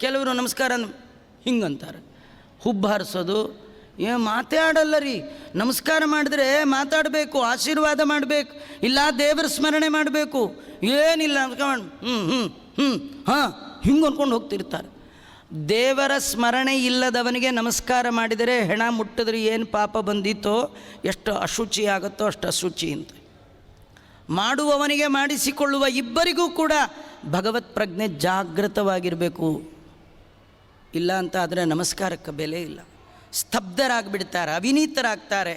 ಕೆಲವರು ನಮಸ್ಕಾರ ಹಿಂಗಂತಾರೆ. ಹುಬ್ಬು ಹಾರಿಸೋದು ಮಾತಾಡಲ್ಲ ರೀ. ನಮಸ್ಕಾರ ಮಾಡಿದ್ರೆ ಮಾತಾಡಬೇಕು, ಆಶೀರ್ವಾದ ಮಾಡಬೇಕು, ಇಲ್ಲ ದೇವರ ಸ್ಮರಣೆ ಮಾಡಬೇಕು. ಏನಿಲ್ಲ ನಮಸ್ಕಾರ ಹಾಂ ಹಿಂಗೆ ಅಂದ್ಕೊಂಡು ಹೋಗ್ತಿರ್ತಾರೆ. ದೇವರ ಸ್ಮರಣೆ ಇಲ್ಲದವನಿಗೆ ನಮಸ್ಕಾರ ಮಾಡಿದರೆ ಹೆಣ ಮುಟ್ಟಿದ್ರೆ ಏನು ಪಾಪ ಬಂದಿತ್ತೋ, ಎಷ್ಟು ಅಶುಚಿ ಆಗುತ್ತೋ ಅಷ್ಟು ಅಶುಚಿ ಅಂತ. ಮಾಡುವವನಿಗೆ ಮಾಡಿಸಿಕೊಳ್ಳುವ ಇಬ್ಬರಿಗೂ ಕೂಡ ಭಗವತ್ ಪ್ರಜ್ಞೆ ಜಾಗೃತವಾಗಿರಬೇಕು. ಇಲ್ಲ ಅಂತ ಆದರೆ ನಮಸ್ಕಾರಕ್ಕೆ ಬೆಲೆ ಇಲ್ಲ. ಸ್ತಬ್ಧರಾಗಿಬಿಡ್ತಾರೆ, ಅವಿನೀತರಾಗ್ತಾರೆ.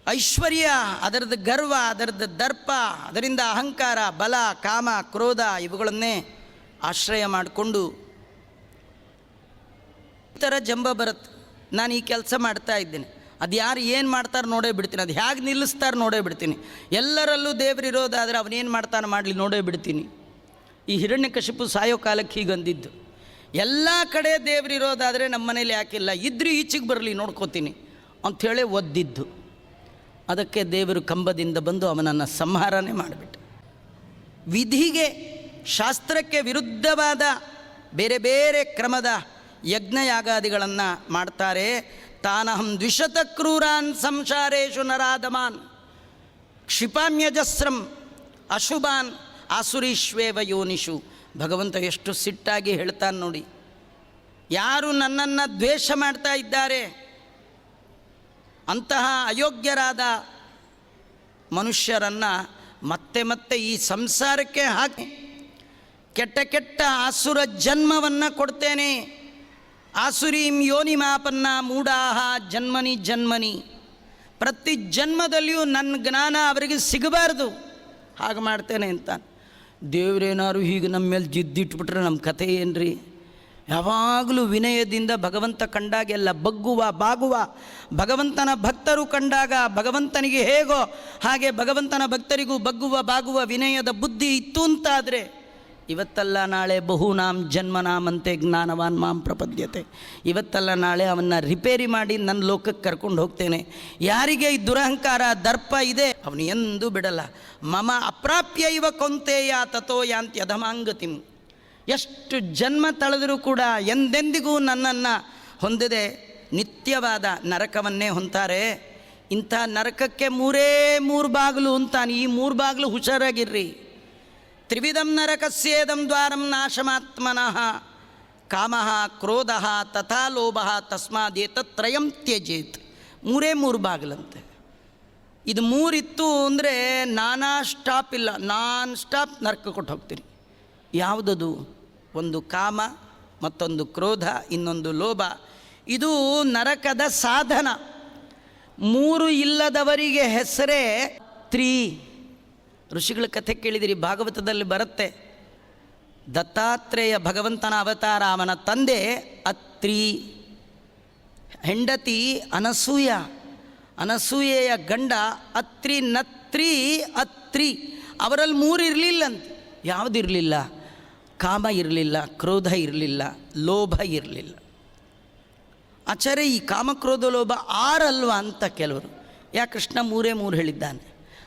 ಐಶ್ವರ್ಯ, ಅದರದ್ದು ಗರ್ವ, ಅದರದ್ದು ದರ್ಪ, ಅದರಿಂದ ಅಹಂಕಾರ, ಬಲ, ಕಾಮ, ಕ್ರೋಧ ಇವುಗಳನ್ನೇ ಆಶ್ರಯ ಮಾಡಿಕೊಂಡು ಈ ಥರ ಜಂಬ ಬರುತ್ತೆ. ನಾನು ಈ ಕೆಲಸ ಮಾಡ್ತಾ ಇದ್ದೇನೆ, ಅದು ಯಾರು ಏನು ಮಾಡ್ತಾರೆ ನೋಡೇ ಬಿಡ್ತೀನಿ, ಅದು ಹೇಗೆ ನಿಲ್ಲಿಸ್ತಾರೆ ನೋಡೇ ಬಿಡ್ತೀನಿ. ಎಲ್ಲರಲ್ಲೂ ದೇವರಿರೋದಾದರೆ ಅವನೇನು ಮಾಡ್ತಾನೆ ಮಾಡಲಿ ನೋಡೇ ಬಿಡ್ತೀನಿ. ಈ ಹಿರಣ್ಯಕಶಿಪು ಸಾಯೋ ಕಾಲಕ್ಕೆ ಹೀಗಂದಿದ್ದು. ಎಲ್ಲ ಕಡೆ ದೇವರಿರೋದಾದರೆ ನಮ್ಮ ಮನೇಲಿ ಯಾಕಿಲ್ಲ, ಇದ್ರೂ ಈಚೆಗೆ ಬರಲಿ ನೋಡ್ಕೋತೀನಿ ಅಂಥೇಳಿ ಒದ್ದಿದ್ದು. ಅದಕ್ಕೆ ದೇವರು ಕಂಬದಿಂದ ಬಂದು ಅವನನ್ನು ಸಂಹಾರನೇ ಮಾಡಿಬಿಟ್ಟು, ವಿಧಿಗೆ ಶಾಸ್ತ್ರಕ್ಕೆ ವಿರುದ್ಧವಾದ ಬೇರೆ ಬೇರೆ ಕ್ರಮದ ಯಜ್ಞಯಾಗಾದಿಗಳನ್ನು ಮಾಡ್ತಾರೆ. ತಾನಹಂ ದ್ವಿಷತ ಕ್ರೂರಾನ್ ಸಂಸಾರೇಶು ನರಾಧಮಾನ್ ಕ್ಷಿಪಾಮ್ಯಜಸ್ರಂ ಅಶುಭಾನ್ ಆಸುರೀಶ್ವೇವ ಯೋನಿಷು. ಭಗವಂತ ಎಷ್ಟು ಸಿಟ್ಟಾಗಿ ಹೇಳ್ತಾನೆ ನೋಡಿ. ಯಾರು ನನ್ನನ್ನು ದ್ವೇಷ ಮಾಡ್ತಾ ಇದ್ದಾರೆ ಅಂತಹ ಅಯೋಗ್ಯರಾದ ಮನುಷ್ಯರನ್ನು ಮತ್ತೆ ಮತ್ತೆ ಈ ಸಂಸಾರಕ್ಕೆ ಹಾಕಿ ಕೆಟ್ಟ ಕೆಟ್ಟ ಆಸುರ ಜನ್ಮವನ್ನು ಕೊಡ್ತೇನೆ. ಆಸುರೀಂ ಯೋನಿಮಾಪನ್ನ ಮೂಢಾಹ ಜನ್ಮನಿ ಜನ್ಮನಿ. ಪ್ರತಿ ಜನ್ಮದಲ್ಲಿಯೂ ನನ್ನ ಜ್ಞಾನ ಅವರಿಗೆ ಸಿಗಬಾರ್ದು, ಹಾಗೆ ಮಾಡ್ತೇನೆ ಅಂತ. ದೇವರೇನಾರು ಹೀಗೆ ನಮ್ಮ ಮೇಲೆ ಜಿದ್ದಿಟ್ಬಿಟ್ರೆ ನಮ್ಮ ಕಥೆ ಏನ್ರಿ? ಯಾವಾಗಲೂ ವಿನಯದಿಂದ ಭಗವಂತ ಕಂಡಾಗೆಲ್ಲ ಬಗ್ಗುವ ಬಾಗುವ, ಭಗವಂತನ ಭಕ್ತರು ಕಂಡಾಗ ಭಗವಂತನಿಗೆ ಹೇಗೋ ಹಾಗೆ ಭಗವಂತನ ಭಕ್ತರಿಗೂ ಬಗ್ಗುವ ಬಾಗುವ ವಿನಯದ ಬುದ್ಧಿ ಇತ್ತು ಅಂತಾದರೆ ಇವತ್ತಲ್ಲ ನಾಳೆ ಬಹುನಾಂ ಜನ್ಮನಾಮಂತೆ ಜ್ಞಾನವಾನ್ ಮಾಂ ಪ್ರಪದ್ಯತೆ. ಇವತ್ತಲ್ಲ ನಾಳೆ ಅವನ್ನ ರಿಪೇರಿ ಮಾಡಿ ನನ್ನ ಲೋಕಕ್ಕೆ ಕರ್ಕೊಂಡು ಹೋಗ್ತೇನೆ. ಯಾರಿಗೆ ಈ ದುರಹಂಕಾರ ದರ್ಪ ಇದೆ ಅವನು ಎಂದೂ ಬಿಡಲ್ಲ. ಮಮ ಅಪ್ರಾಪ್ಯ ಇವ ಕೊಂತೆಯ ತಥೋ ಯಾಂತಿ ಅಧಮಾಂಗತಿಂ. ಎಷ್ಟು ಜನ್ಮ ತಳೆದರೂ ಕೂಡ ಎಂದೆಂದಿಗೂ ನನ್ನನ್ನು ಹೊಂದದೆ ನಿತ್ಯವಾದ ನರಕವನ್ನೇ ಹೊಂತಾರೆ. ಇಂಥ ನರಕಕ್ಕೆ ಮೂರು ಬಾಗಿಲು ಅಂತಾನೆ. ಈ 3 ಬಾಗಿಲು ಹುಷಾರಾಗಿರ್ರಿ. ತ್ರಿವಿಧಂ ನರಕಸ್ಯೇದಂ ದ್ವಾರಂ ನಾಶಮಾತ್ಮನಃ ಕಾಮಃ ಕ್ರೋಧಃ ತಥಾ ಲೋಭಃ ತಸ್ಮಾದೇತತ್ರಯಂ ತ್ಯಜೇತ್. 3 ಬಾಗಿಲಂತೆ. ಇದು 3 ಇತ್ತು ಅಂದರೆ ನಾನಾ ಸ್ಟಾಪ್ ಇಲ್ಲ, ನಾನ್ ಸ್ಟಾಪ್ ನರಕ ಕೊಟ್ಟು ಹೋಗ್ತೀರಿ. ಯಾವುದದು? ಒಂದು ಕಾಮ, ಮತ್ತೊಂದು ಕ್ರೋಧ, ಇನ್ನೊಂದು ಲೋಭ. ಇದು ನರಕದ ಸಾಧನ. 3 ಇಲ್ಲದವರಿಗೆ ಹೆಸರೇ ತ್ರೀ. ಋಷಿಗಳ ಕಥೆ ಕೇಳಿದಿರಿ, ಭಾಗವತದಲ್ಲಿ ಬರುತ್ತೆ. ದತ್ತಾತ್ರೇಯ ಭಗವಂತನ ಅವತಾರ, ಅವನ ತಂದೆ ಅತ್ರಿ, ಹೆಂಡತಿ ಅನಸೂಯ, ಅನಸೂಯೆಯ ಗಂಡ ಅತ್ರಿ, ನತ್ರಿ, ಅತ್ರಿ. ಅವರಲ್ಲಿ 3 ಇರಲಿಲ್ಲಂತೆ. ಯಾವುದಿರಲಿಲ್ಲ? ಕಾಮ ಇರಲಿಲ್ಲ, ಕ್ರೋಧ ಇರಲಿಲ್ಲ, ಲೋಭ ಇರಲಿಲ್ಲ. ಆಚಾರ್ಯ ಈ ಕಾಮಕ್ರೋಧ ಲೋಭ 6 ಅಲ್ವಾ ಅಂತ ಕೆಲವರು. ಯಾಕೆ ಕೃಷ್ಣ 3 ಹೇಳಿದ್ದಾನೆ?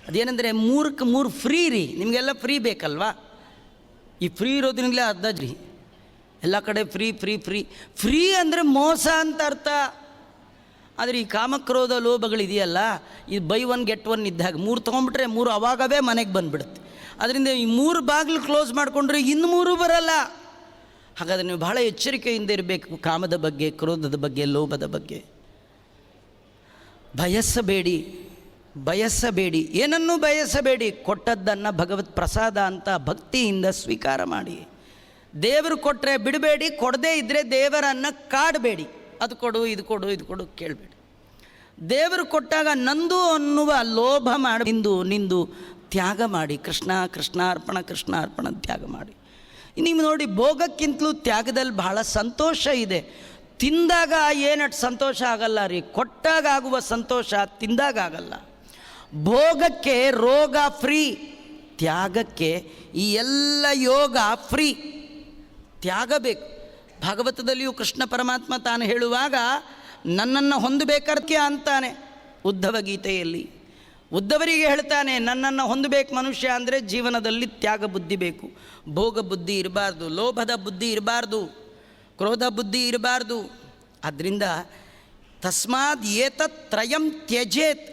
ಅದೇನೆಂದರೆ 3ಕ್ಕೆ 3 ಫ್ರೀ ರೀ. ನಿಮಗೆಲ್ಲ ಫ್ರೀ ಬೇಕಲ್ವಾ? ಈ ಫ್ರೀ ಇರೋದ್ರಿಂದಲೇ ಅರ್ಧಜ್ರಿ ಎಲ್ಲ ಕಡೆ ಫ್ರೀ ಫ್ರೀ ಫ್ರೀ ಫ್ರೀ ಅಂದರೆ ಮೋಸ ಅಂತ ಅರ್ಥ. ಆದರೆ ಈ ಕಾಮಕ್ರೋಧ ಲೋಭಗಳಿದೆಯಲ್ಲ, ಇದು ಬೈ 1 ಗೆಟ್ 1 ಇದ್ದಾಗ 3 ತೊಗೊಂಡ್ಬಿಟ್ರೆ 3 ಅವಾಗವೇ ಮನೆಗೆ ಬಂದುಬಿಡುತ್ತೆ. ಅದರಿಂದ ಈ 3 ಬಾಗಿಲು ಕ್ಲೋಸ್ ಮಾಡಿಕೊಂಡ್ರೆ ಇನ್ನು 3 ಬರಲ್ಲ. ಹಾಗಾದರೆ ನೀವು ಬಹಳ ಎಚ್ಚರಿಕೆಯಿಂದ ಇರಬೇಕು. ಕಾಮದ ಬಗ್ಗೆ, ಕ್ರೋಧದ ಬಗ್ಗೆ, ಲೋಭದ ಬಗ್ಗೆ ಬಯಸಬೇಡಿ, ಏನನ್ನೂ ಬಯಸಬೇಡಿ. ಕೊಟ್ಟದ್ದನ್ನು ಭಗವತ್ ಪ್ರಸಾದ ಅಂತ ಭಕ್ತಿಯಿಂದ ಸ್ವೀಕಾರ ಮಾಡಿ. ದೇವರು ಕೊಟ್ಟರೆ ಬಿಡಬೇಡಿ, ಕೊಡದೇ ಇದ್ದರೆ ದೇವರನ್ನು ಕಾಡಬೇಡಿ. ಅದು ಕೊಡು, ಇದು ಕೊಡು, ಇದು ಕೊಡು ಕೇಳಬೇಡಿ. ದೇವರು ಕೊಟ್ಟಾಗ ನಂದು ಅನ್ನುವ ಲೋಭ ಮಾಡಿ ನಿಂದು ತ್ಯಾಗ ಮಾಡಿ. ಕೃಷ್ಣಾರ್ಪಣ ತ್ಯಾಗ ಮಾಡಿ. ನೀವು ನೋಡಿ, ಭೋಗಕ್ಕಿಂತಲೂ ತ್ಯಾಗದಲ್ಲಿ ಬಹಳ ಸಂತೋಷ ಇದೆ. ತಿಂದಾಗ ಏನಟ್ಟು ಸಂತೋಷ ಆಗಲ್ಲ ರೀ, ಕೊಟ್ಟಾಗ ಆಗುವ ಸಂತೋಷ ತಿಂದಾಗ ಆಗಲ್ಲ. ಭೋಗಕ್ಕೆ ರೋಗ ಫ್ರೀ, ತ್ಯಾಗಕ್ಕೆ ಈ ಎಲ್ಲ ಯೋಗ ಫ್ರೀ. ತ್ಯಾಗ ಬೇಕು. ಭಾಗವತದಲ್ಲಿಯೂ ಕೃಷ್ಣ ಪರಮಾತ್ಮ ತಾನು ಹೇಳುವಾಗ ನನ್ನನ್ನು ಹೊಂದಬೇಕರ್ಕೆ ಅಂತಾನೆ. ಉದ್ಧವ ಗೀತೆಯಲ್ಲಿ ಉದ್ಧವರಿಗೆ ಹೇಳ್ತಾನೆ, ನನ್ನನ್ನು ಹೊಂದಬೇಕು ಮನುಷ್ಯ ಅಂದರೆ ಜೀವನದಲ್ಲಿ ತ್ಯಾಗ ಬುದ್ಧಿ ಬೇಕು, ಭೋಗ ಬುದ್ಧಿ ಇರಬಾರ್ದು, ಲೋಭದ ಬುದ್ಧಿ ಇರಬಾರ್ದು, ಕ್ರೋಧ ಬುದ್ಧಿ ಇರಬಾರ್ದು. ಆದ್ದರಿಂದ ತಸ್ಮಾದ್ ಏತತ್ ತ್ರಯಂ ತ್ಯಜೇತ್,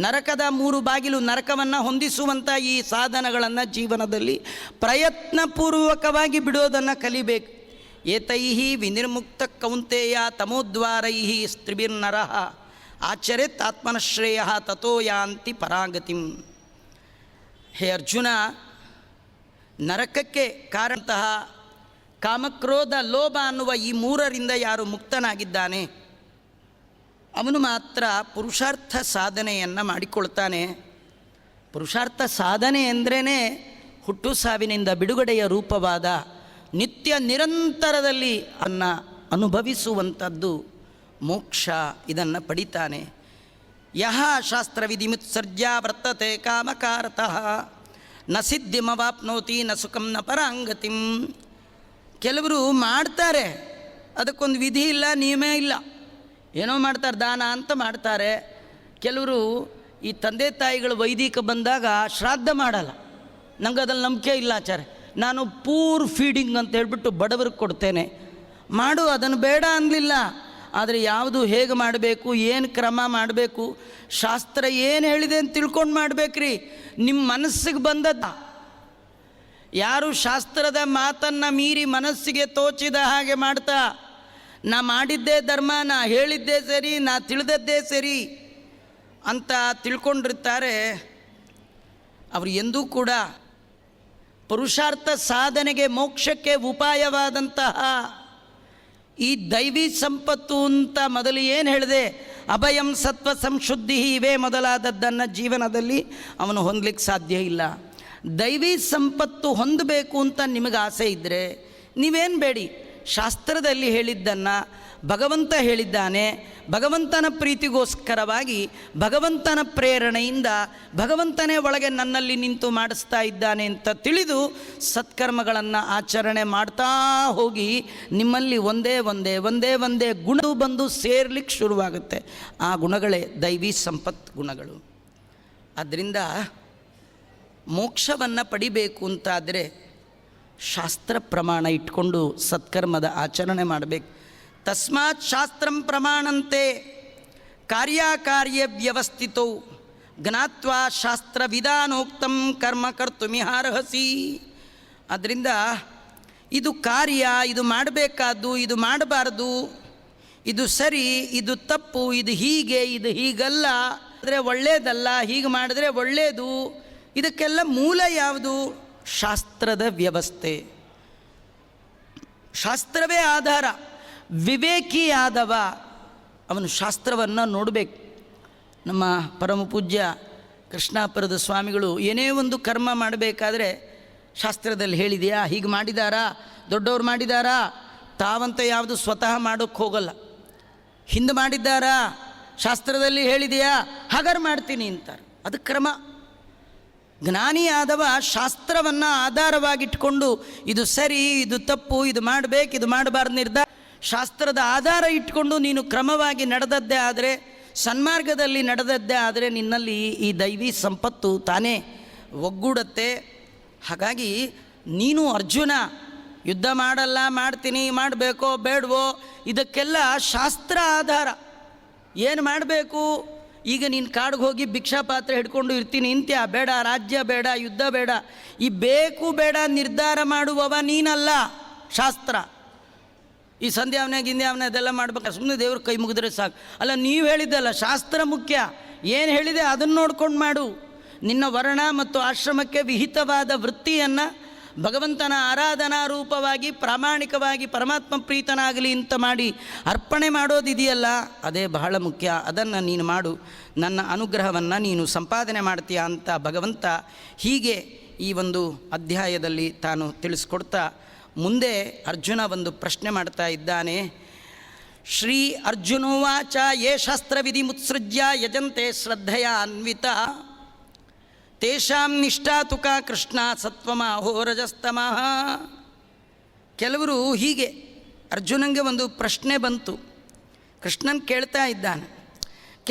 ನರಕದ 3 ಬಾಗಿಲು, ನರಕವನ್ನು ಹೊಂದಿಸುವಂಥ ಈ ಸಾಧನಗಳನ್ನು ಜೀವನದಲ್ಲಿ ಪ್ರಯತ್ನಪೂರ್ವಕವಾಗಿ ಬಿಡೋದನ್ನು ಕಲಿಬೇಕು. ಏತೈಹಿ ವಿನಿರ್ಮುಕ್ತ ಕೌಂತೆಯ ತಮೋದ್ವಾರೈಹಿ ಸ್ತ್ರಿಭಿರ್ನರಃ ಆಚರೇತ್ ಆತ್ಮನಶ್ರೇಯ ತಥೋ ಯಾಂತಿ ಪರಾಗತಿಂ. ಹೇ ಅರ್ಜುನ, ನರಕಕ್ಕೆ ಕಾರಣಂತಹ ಕಾಮಕ್ರೋಧ ಲೋಭ ಅನ್ನುವ ಈ 3ರಿಂದ ಯಾರು ಮುಕ್ತನಾಗಿದ್ದಾನೆ ಅವನು ಮಾತ್ರ ಪುರುಷಾರ್ಥ ಸಾಧನೆಯನ್ನು ಮಾಡಿಕೊಳ್ತಾನೆ. ಪುರುಷಾರ್ಥ ಸಾಧನೆ ಅಂದ್ರೇ ಹುಟ್ಟು ಸಾವಿನಿಂದ ಬಿಡುಗಡೆಯ ರೂಪವಾದ ನಿತ್ಯ ನಿರಂತರದಲ್ಲಿ ಅನ್ನು ಅನುಭವಿಸುವಂಥದ್ದು ಮೋಕ್ಷ. ಇದನ್ನು ಪಡಿತಾನೆ. ಯಹ ಶಾಸ್ತ್ರವಿಧಿಮುತ್ಸರ್ಜ್ಯ ವರ್ತತೆ ಕಾಮಕಾರತಃ ನ ಸಿದ್ಧಿಮವಾಪ್ನೋತಿ ನ ಸುಖಂ ನ ಪರಾಂಗತಿಂ. ಕೆಲವರು ಮಾಡ್ತಾರೆ, ಅದಕ್ಕೊಂದು ವಿಧಿ ಇಲ್ಲ, ನಿಯಮ ಇಲ್ಲ, ಏನೋ ಮಾಡ್ತಾರೆ, ದಾನ ಅಂತ ಮಾಡ್ತಾರೆ. ಕೆಲವರು ಈ ತಂದೆ ತಾಯಿಗಳು ವೈದಿಕ ಬಂದಾಗ ಶ್ರಾದ್ದ ಮಾಡಲ್ಲ, ನಮ್ಗೆ ಅದ್ರಲ್ಲಿ ನಂಬಿಕೆ ಇಲ್ಲ ಆಚಾರ್ಯ, ನಾನು ಪೂರ್ ಫೀಡಿಂಗ್ ಅಂತ ಹೇಳ್ಬಿಟ್ಟು ಬಡವರಿಗೆ ಕೊಡ್ತೇನೆ. ಮಾಡು, ಅದನ್ನು ಬೇಡ ಅನ್ನಲಿಲ್ಲ, ಆದರೆ ಯಾವುದು ಹೇಗೆ ಮಾಡಬೇಕು, ಏನು ಕ್ರಮ ಮಾಡಬೇಕು, ಶಾಸ್ತ್ರ ಏನು ಹೇಳಿದೆ ಅಂತ ತಿಳ್ಕೊಂಡು ಮಾಡಬೇಕ್ರಿ. ನಿಮ್ಮ ಮನಸ್ಸಿಗೆ ಬಂದದ್ದ. ಯಾರು ಶಾಸ್ತ್ರದ ಮಾತನ್ನು ಮೀರಿ ಮನಸ್ಸಿಗೆ ತೋಚಿದ ಹಾಗೆ ಮಾಡ್ತಾ ನಾ ಮಾಡಿದ್ದೇ ಧರ್ಮ, ನಾ ಹೇಳಿದ್ದೇ ಸರಿ, ನಾ ತಿಳಿದದ್ದೇ ಸರಿ ಅಂತ ತಿಳ್ಕೊಂಡಿರ್ತಾರೆ, ಅವರು ಎಂದೂ ಕೂಡ ಪುರುಷಾರ್ಥ ಸಾಧನೆಗೆ ಮೋಕ್ಷಕ್ಕೆ ಉಪಾಯವಾದಂತಹ ಈ ದೈವಿ ಸಂಪತ್ತು ಅಂತ ಮೊದಲು ಏನು ಹೇಳಿದೆ, ಅಭಯಂ ಸತ್ವ ಸಂಶುದ್ಧಿ ಇವೇ ಮೊದಲಾದದ್ದನ್ನು ಜೀವನದಲ್ಲಿ ಅವನು ಹೊಂದಲಿಕ್ಕೆ ಸಾಧ್ಯ ಇಲ್ಲ. ದೈವಿ ಸಂಪತ್ತು ಹೊಂದಬೇಕು ಅಂತ ನಿಮಗೆ ಆಸೆ ಇದ್ದರೆ ನೀವೇನು ಬೇಡಿ, ಶಾಸ್ತ್ರದಲ್ಲಿ ಹೇಳಿದ್ದನ್ನು ಭಗವಂತ ಹೇಳಿದ್ದಾನೆ, ಭಗವಂತನ ಪ್ರೀತಿಗೋಸ್ಕರವಾಗಿ ಭಗವಂತನ ಪ್ರೇರಣೆಯಿಂದ ಭಗವಂತನೇ ಒಳಗೆ ನನ್ನಲ್ಲಿ ನಿಂತು ಮಾಡಿಸ್ತಾ ಇದ್ದಾನೆ ಅಂತ ತಿಳಿದು ಸತ್ಕರ್ಮಗಳನ್ನು ಆಚರಣೆ ಮಾಡ್ತಾ ಹೋಗಿ ನಿಮ್ಮಲ್ಲಿ ಒಂದೇ ಗುಣ ಬಂದು ಸೇರ್ಲಿಕ್ಕೆ ಶುರುವಾಗುತ್ತೆ. ಆ ಗುಣಗಳೇ ದೈವಿ ಸಂಪತ್ ಗುಣಗಳು. ಆದ್ದರಿಂದ ಮೋಕ್ಷವನ್ನು ಪಡಿಬೇಕು ಅಂತಾದರೆ ಶಾಸ್ತ್ರ ಪ್ರಮಾಣ ಇಟ್ಕೊಂಡು ಸತ್ಕರ್ಮದ ಆಚರಣೆ ಮಾಡಬೇಕು. ತಸ್ಮಾತ್ ಶಾಸ್ತ್ರಂ ಪ್ರಮಾಣಂತೆ ಕಾರ್ಯಕಾರ್ಯ ವ್ಯವಸ್ಥಿತೌ ಜ್ಞಾತ್ವಾ ಶಾಸ್ತ್ರ ವಿಧಾನೋಕ್ತಂ ಕರ್ಮ ಕರ್ತುಮಿಹಾರ್ಹಸಿ. ಅದರಿಂದ ಇದು ಕಾರ್ಯ, ಇದು ಮಾಡಬೇಕಾದ್ದು, ಇದು ಮಾಡಬಾರ್ದು, ಇದು ಸರಿ, ಇದು ತಪ್ಪು, ಇದು ಹೀಗೆ, ಇದು ಹೀಗಲ್ಲ, ಆದರೆ ಒಳ್ಳೆಯದಲ್ಲ, ಹೀಗೆ ಮಾಡಿದ್ರೆ ಒಳ್ಳೆಯದು, ಇದಕ್ಕೆಲ್ಲ ಮೂಲ ಯಾವುದು? ಶಾಸ್ತ್ರದ ವ್ಯವಸ್ಥೆ. ಶಾಸ್ತ್ರವೇ ಆಧಾರ. ವಿವೇಕಿಯಾದವ ಅವನು ಶಾಸ್ತ್ರವನ್ನು ನೋಡಬೇಕು. ನಮ್ಮ ಪರಮ ಪೂಜ್ಯ ಕೃಷ್ಣಾಪುರದ ಸ್ವಾಮಿಗಳು ಏನೇ ಒಂದು ಕರ್ಮ ಮಾಡಬೇಕಾದ್ರೆ ಶಾಸ್ತ್ರದಲ್ಲಿ ಹೇಳಿದೆಯಾ, ಹೀಗೆ ಮಾಡಿದಾರಾ, ದೊಡ್ಡವ್ರು ಮಾಡಿದಾರಾ, ತಾವಂತ ಯಾವುದು ಸ್ವತಃ ಮಾಡೋಕ್ಕೆ ಹೋಗಲ್ಲ, ಹಿಂದೆ ಮಾಡಿದ್ದಾರಾ, ಶಾಸ್ತ್ರದಲ್ಲಿ ಹೇಳಿದೆಯಾ, ಹಾಗಾದ್ರೆ ಮಾಡ್ತೀನಿ ಅಂತಾರೆ. ಅದು ಕ್ರಮ. ಜ್ಞಾನಿಯಾದವ ಶಾಸ್ತ್ರವನ್ನು ಆಧಾರವಾಗಿಟ್ಕೊಂಡು ಇದು ಸರಿ, ಇದು ತಪ್ಪು, ಇದು ಮಾಡಬೇಕು, ಇದು ಮಾಡಬಾರ್ದು ನಿರ್ಧಾರ ಶಾಸ್ತ್ರದ ಆಧಾರ ಇಟ್ಕೊಂಡು ನೀನು ಕ್ರಮವಾಗಿ ನಡೆದದ್ದೇ ಆದರೆ, ಸನ್ಮಾರ್ಗದಲ್ಲಿ ನಡೆದದ್ದೇ ಆದರೆ ನಿನ್ನಲ್ಲಿ ಈ ದೈವಿ ಸಂಪತ್ತು ತಾನೇ ಒಗ್ಗೂಡುತ್ತೆ. ಹಾಗಾಗಿ ನೀನು ಅರ್ಜುನ ಯುದ್ಧ ಮಾಡಲ್ಲ, ಮಾಡ್ತೀನಿ, ಮಾಡಬೇಕೋ ಬೇಡವೋ, ಇದಕ್ಕೆಲ್ಲ ಶಾಸ್ತ್ರ ಆಧಾರ. ಏನು ಮಾಡಬೇಕು? ಈಗ ನೀನು ಕಾಡಿಗೆ ಹೋಗಿ ಭಿಕ್ಷಾ ಪಾತ್ರೆ ಹಿಡ್ಕೊಂಡು ಇರ್ತೀನಿ ಇಂತ್ಯ, ಬೇಡ, ರಾಜ್ಯ ಬೇಡ, ಯುದ್ಧ ಬೇಡ, ಈ ಬೇಕು ಬೇಡ ನಿರ್ಧಾರ ಮಾಡುವವ ನೀನಲ್ಲ, ಶಾಸ್ತ್ರ. ಈ ಸಂಧ್ಯಾವನೆ ಅದೆಲ್ಲ ಮಾಡ್ಬೇಕು, ಸುಮ್ಮನೆ ದೇವ್ರ ಕೈ ಮುಗಿದ್ರೆ ಸಾಕು. ಅಲ್ಲ, ನೀವು ಹೇಳಿದ್ದಲ್ಲ, ಶಾಸ್ತ್ರ ಮುಖ್ಯ. ಏನು ಹೇಳಿದೆ ಅದನ್ನು ನೋಡ್ಕೊಂಡು ಮಾಡು. ನಿನ್ನ ವರ್ಣ ಮತ್ತು ಆಶ್ರಮಕ್ಕೆ ವಿಹಿತವಾದ ವೃತ್ತಿಯನ್ನು ಭಗವಂತನ ಆರಾಧನಾ ರೂಪವಾಗಿ ಪ್ರಾಮಾಣಿಕವಾಗಿ ಪರಮಾತ್ಮ ಪ್ರೀತನಾಗಲಿ ಅಂತ ಮಾಡಿ ಅರ್ಪಣೆ ಮಾಡೋದಿದೆಯಲ್ಲ, ಅದೇ ಬಹಳ ಮುಖ್ಯ. ಅದನ್ನು ನೀನು ಮಾಡು, ನನ್ನ ಅನುಗ್ರಹವನ್ನು ನೀನು ಸಂಪಾದನೆ ಮಾಡ್ತೀಯ ಅಂತ ಭಗವಂತ ಹೀಗೆ ಈ ಒಂದು ಅಧ್ಯಾಯದಲ್ಲಿ ತಾನು ತಿಳಿಸ್ಕೊಡ್ತಾ ಮುಂದೆ ಅರ್ಜುನ ಒಂದು ಪ್ರಶ್ನೆ ಮಾಡ್ತಾ ಇದ್ದಾನೆ. ಶ್ರೀ ಅರ್ಜುನೋವಾಚ ಯೇ ಶಾಸ್ತ್ರವಿಧಿ ಮುತ್ಸೃಜ್ಯ ಯಜಂತೆ ಶ್ರದ್ಧೆಯ ಅನ್ವಿತ ತೇಷಾಂ ನಿಷ್ಠಾ ತುಕ ಕೃಷ್ಣ ಸತ್ವಮಾಹೋ ರಜಸ್ತಮಃ. ಕೆಲವರು ಹೀಗೆ, ಅರ್ಜುನಂಗೆ ಒಂದು ಪ್ರಶ್ನೆ ಬಂತು, ಕೃಷ್ಣನ್ ಕೇಳ್ತಾ ಇದ್ದಾನೆ.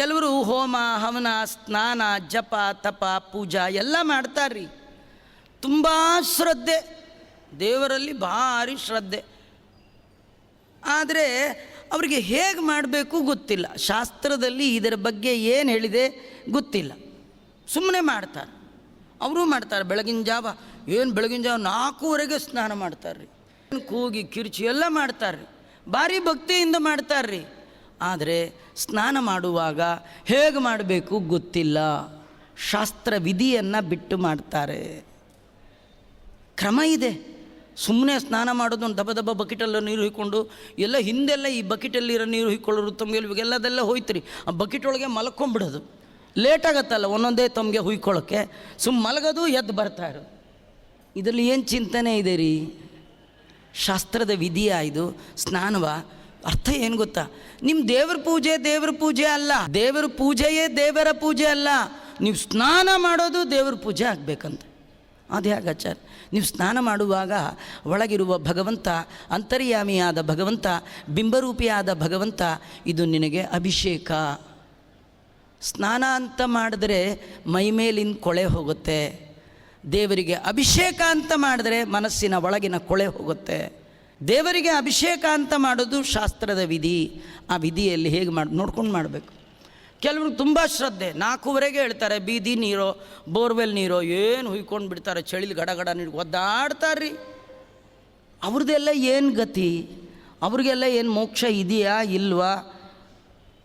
ಕೆಲವರು ಹೋಮ ಹವನ ಸ್ನಾನ ಜಪ ತಪ ಪೂಜಾ ಎಲ್ಲ ಮಾಡ್ತಾರ್ರಿ. ತುಂಬ ಶ್ರದ್ಧೆ, ದೇವರಲ್ಲಿ ಭಾರಿ ಶ್ರದ್ಧೆ. ಆದರೆ ಅವರಿಗೆ ಹೇಗೆ ಮಾಡಬೇಕು ಗೊತ್ತಿಲ್ಲ. ಶಾಸ್ತ್ರದಲ್ಲಿ ಇದರ ಬಗ್ಗೆ ಏನು ಹೇಳಿದೆ ಗೊತ್ತಿಲ್ಲ. ಸುಮ್ಮನೆ ಮಾಡ್ತಾರೆ. ಅವರೂ ಮಾಡ್ತಾರೆ. ಬೆಳಗಿನ ಜಾವ 4:00 ಸ್ನಾನ ಮಾಡ್ತಾರೆ ರೀ. ಕೂಗಿ ಕಿರುಚಿ ಎಲ್ಲ ಮಾಡ್ತಾರೆ. ಭಾರಿ ಭಕ್ತಿಯಿಂದ ಮಾಡ್ತಾರೆ. ಆದರೆ ಸ್ನಾನ ಮಾಡುವಾಗ ಹೇಗೆ ಮಾಡಬೇಕು ಗೊತ್ತಿಲ್ಲ. ಶಾಸ್ತ್ರ ವಿಧಿಯನ್ನು ಬಿಟ್ಟು ಮಾಡ್ತಾರೆ. ಕ್ರಮ ಇದೆ. ಸುಮ್ಮನೆ ಸ್ನಾನ ಮಾಡೋದು, ಒಂದು ದಬ ಬಕೆಟೆಲ್ಲ ನೀರು ಹುಯ್ಕೊಂಡು ಎಲ್ಲ ಹಿಂದೆಲ್ಲ ಈ ಬಕೆಟಲ್ಲಿರೋ ನೀರು ಹುಯ್ಕೊಳ್ಳೋರು ತಮಗೆ ಇವಾಗೆಲ್ಲದೆಲ್ಲ ಹೋಯ್ತು. ಆ ಬಕೆಟ್ ಒಳಗೆ ಮಲ್ಕೊಂಡ್ಬಿಡೋದು. ಲೇಟಾಗತ್ತಲ್ಲ ಒಂದೊಂದೇ ತಮಗೆ ಹುಯ್ಕೊಳ್ಳೋಕ್ಕೆ. ಮಲಗೋದು ಎದ್ದು ಬರ್ತಾಯಿರೋದು. ಇದರಲ್ಲಿ ಏನು ಚಿಂತನೆ ಇದೆ ರೀ? ಶಾಸ್ತ್ರದ ವಿಧಿಯ ಇದು ಸ್ನಾನವ? ಅರ್ಥ ಏನು ಗೊತ್ತಾ? ನಿಮ್ಮ ದೇವ್ರ ಪೂಜೆ ಅಲ್ಲ. ದೇವರ ಪೂಜೆಯೇ ದೇವರ ಪೂಜೆ ಅಲ್ಲ. ನೀವು ಸ್ನಾನ ಮಾಡೋದು ದೇವ್ರ ಪೂಜೆ ಆಗಬೇಕಂತ. ಅದು ಹೇಗೆ ಆಚಾರ? ನೀವು ಸ್ನಾನ ಮಾಡುವಾಗ ಒಳಗಿರುವ ಭಗವಂತ, ಅಂತರ್ಯಾಮಿಯಾದ ಭಗವಂತ, ಬಿಂಬರೂಪಿಯಾದ ಭಗವಂತ, ಇದು ನಿನಗೆ ಅಭಿಷೇಕ. ಸ್ನಾನ ಅಂತ ಮಾಡಿದ್ರೆ ಮೈಮೇಲಿನ ಕೊಳೆ ಹೋಗುತ್ತೆ. ದೇವರಿಗೆ ಅಭಿಷೇಕ ಅಂತ ಮಾಡಿದ್ರೆ ಮನಸ್ಸಿನ ಒಳಗಿನ ಕೊಳೆ ಹೋಗುತ್ತೆ. ದೇವರಿಗೆ ಅಭಿಷೇಕ ಅಂತ ಮಾಡೋದು ಶಾಸ್ತ್ರದ ವಿಧಿ. ಆ ವಿಧಿಯಲ್ಲಿ ಹೇಗೆ ನೋಡ್ಕೊಂಡು ಮಾಡಬೇಕು. ಕೆಲವರು ತುಂಬ ಶ್ರದ್ಧೆ, 4:00 ಹೇಳ್ತಾರೆ. ಬೀದಿ ನೀರೋ ಬೋರ್ವೆಲ್ ನೀರೋ ಏನು ಹುಯ್ಕೊಂಡು ಬಿಡ್ತಾರೆ. ಚಳಿಲಿ ಗಡಗಡ ನೀರು ಒದ್ದಾಡ್ತಾರ್ರಿ. ಅವ್ರದ್ದೆಲ್ಲ ಏನು ಗತಿ? ಅವ್ರಿಗೆಲ್ಲ ಏನು ಮೋಕ್ಷ ಇದೆಯಾ ಇಲ್ವಾ?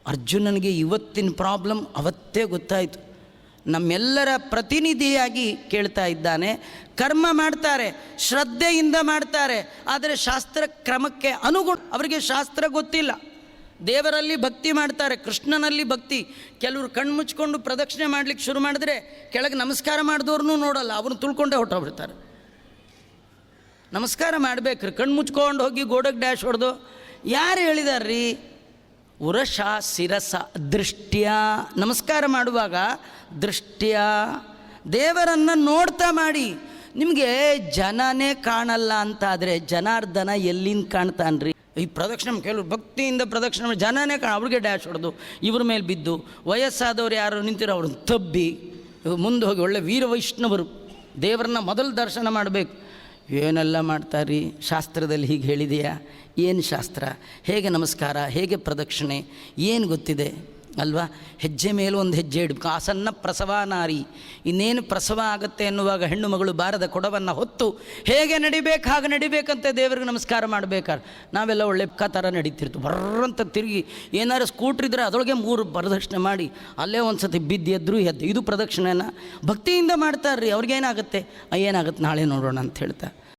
ಅರ್ಜುನನಿಗೆ ಇವತ್ತಿನ ಪ್ರಾಬ್ಲಮ್ ಅವತ್ತೇ ಗೊತ್ತಾಯಿತು. ನಮ್ಮೆಲ್ಲರ ಪ್ರತಿನಿಧಿಯಾಗಿ ಕೇಳ್ತಾ ಇದ್ದಾನೆ. ಕರ್ಮ ಮಾಡ್ತಾರೆ, ಶ್ರದ್ಧೆಯಿಂದ ಮಾಡ್ತಾರೆ. ಆದರೆ ಶಾಸ್ತ್ರ ಕ್ರಮಕ್ಕೆ ಅನುಗುಣ. ಅವರಿಗೆ ಶಾಸ್ತ್ರ ಗೊತ್ತಿಲ್ಲ. ದೇವರಲ್ಲಿ ಭಕ್ತಿ ಮಾಡ್ತಾರೆ, ಕೃಷ್ಣನಲ್ಲಿ ಭಕ್ತಿ. ಕೆಲವರು ಕಣ್ಣು ಮುಚ್ಕೊಂಡು ಪ್ರದಕ್ಷಿಣೆ ಮಾಡಲಿಕ್ಕೆ ಶುರು ಮಾಡಿದ್ರೆ ಕೆಳಗೆ ನಮಸ್ಕಾರ ಮಾಡಿದವ್ರನ್ನೂ ನೋಡಲ್ಲ, ಅವ್ರನ್ನ ತುಳ್ಕೊಂಡೇ ಹೊಟ್ಟೋಗ್ಬಿಡ್ತಾರೆ. ನಮಸ್ಕಾರ ಮಾಡಬೇಕ್ರಿ, ಕಣ್ಣು ಮುಚ್ಕೊಂಡು ಹೋಗಿ ಗೋಡೆಗೆ ಡ್ಯಾಶ್ ಹೊಡೆದು. ಯಾರು ಹೇಳಿದಾರ್ರೀ? ಉರಶ ಶಿರಸ ದೃಷ್ಟ್ಯ. ನಮಸ್ಕಾರ ಮಾಡುವಾಗ ದೃಷ್ಟ್ಯ, ದೇವರನ್ನು ನೋಡ್ತಾ ಮಾಡಿ. ನಿಮಗೆ ಜನನೇ ಕಾಣಲ್ಲ ಅಂತಾದರೆ ಜನಾರ್ದನ ಎಲ್ಲಿಂದ ಕಾಣ್ತಾನ್ರಿ? ಈ ಪ್ರದಕ್ಷಿಣೆ ಕೆಲವರು ಭಕ್ತಿಯಿಂದ ಪ್ರದಕ್ಷಿಣೆ ಮಾಡಿ ಜನನೇ ಅವ್ರಿಗೆ ಡ್ಯಾಶ್ ಹೊಡೆದು ಇವ್ರ ಮೇಲೆ ಬಿದ್ದು, ವಯಸ್ಸಾದವ್ರು ಯಾರು ನಿಂತಿರೋ ಅವ್ರನ್ನ ತಬ್ಬಿ ಮುಂದೆ ಹೋಗಿ ಒಳ್ಳೆ ವೀರವೈಷ್ಣವರು ದೇವರನ್ನ ಮೊದಲು ದರ್ಶನ ಮಾಡಬೇಕು. ಏನೆಲ್ಲ ಮಾಡ್ತಾರ್ರಿ? ಶಾಸ್ತ್ರದಲ್ಲಿ ಹೀಗೆ ಹೇಳಿದೆಯಾ? ಏನು ಶಾಸ್ತ್ರ? ಹೇಗೆ ನಮಸ್ಕಾರ, ಹೇಗೆ ಪ್ರದಕ್ಷಿಣೆ, ಏನು ಗೊತ್ತಿದೆ ಅಲ್ವಾ? ಹೆಜ್ಜೆ ಮೇಲೆ ಒಂದು ಹೆಜ್ಜೆ ಇಡಬೇಕು. ಆಸನ್ನ ಪ್ರಸವ ನಾರಿ. ಇನ್ನೇನು ಪ್ರಸವ ಆಗುತ್ತೆ ಎನ್ನುವಾಗ ಹೆಣ್ಣು ಮಗಳು ಬಾರದ ಕೊಡವನ್ನು ಹೊತ್ತು ಹೇಗೆ ನಡಿಬೇಕು ಹಾಗೆ ನಡಿಬೇಕಂತ ದೇವರಿಗೆ ನಮಸ್ಕಾರ ಮಾಡಬೇಕಾದ್ರೆ ನಾವೆಲ್ಲ ಒಳ್ಳೆ ಥರ ನಡೀತಿರ್ತೀವಿ. ಬರ್ರಂತ ತಿರುಗಿ ಏನಾರು ಸ್ಕೂಟ್ರಿದ್ರೆ ಅದರೊಳಗೆ 3 ಪ್ರದಕ್ಷಿಣೆ ಮಾಡಿ ಅಲ್ಲೇ ಒಂದು ಸತಿ ಬಿದ್ದು ಎದ್ದು ಇದು ಪ್ರದಕ್ಷಿಣೆನ ಭಕ್ತಿಯಿಂದ ಮಾಡ್ತಾರ್ರಿ. ಅವ್ರಿಗೇನಾಗುತ್ತೆ? ಏನಾಗುತ್ತೆ ನಾಳೆ ನೋಡೋಣ ಅಂತ ಹೇಳ್ತಾ